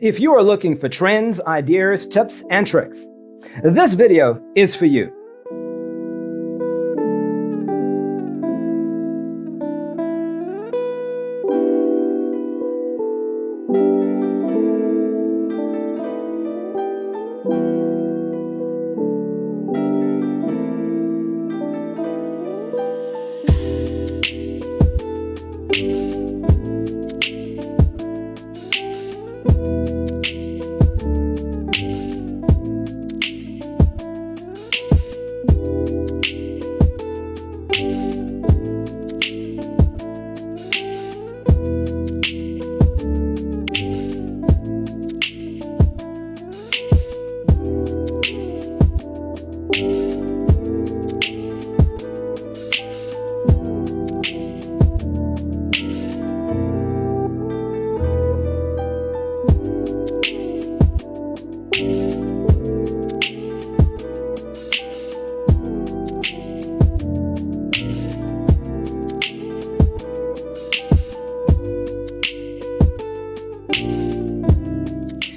If you are looking for trends, ideas, tips, and tricks, this video is for you.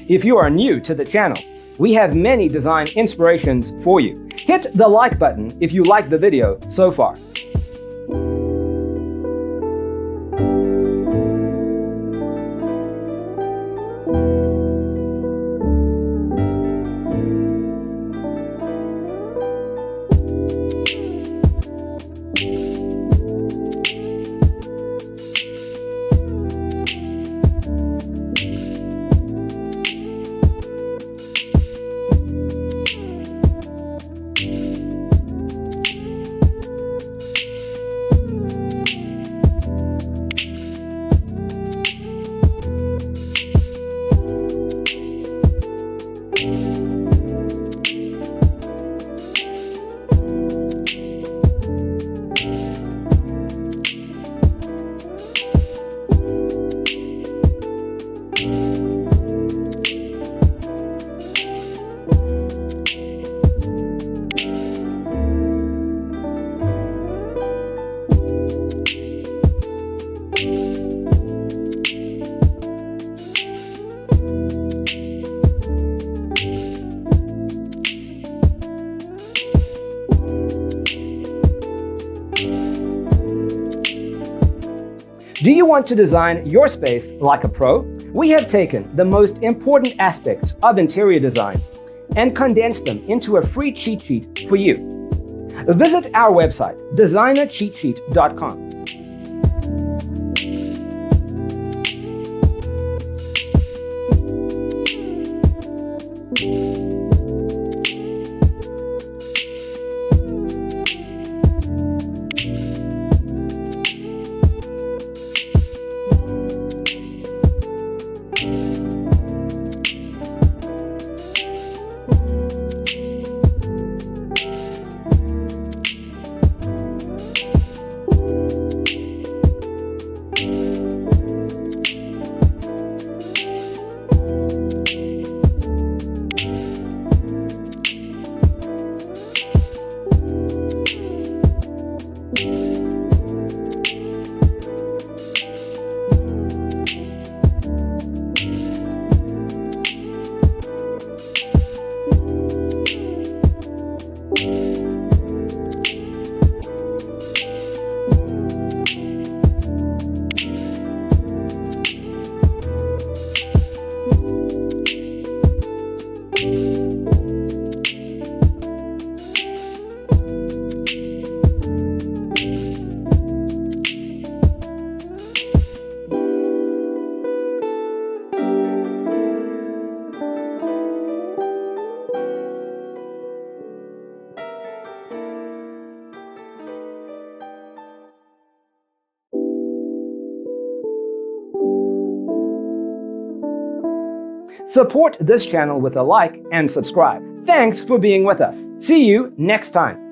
If you are new to the channel, we have many design inspirations for you. Hit the like button if you like the video so far. Do you want to design your space like a pro? We have taken the most important aspects of interior design and condensed them into a free cheat sheet for you. Visit our website, designercheatsheet.com. Support this channel with a like and subscribe. Thanks for being with us. See you next time.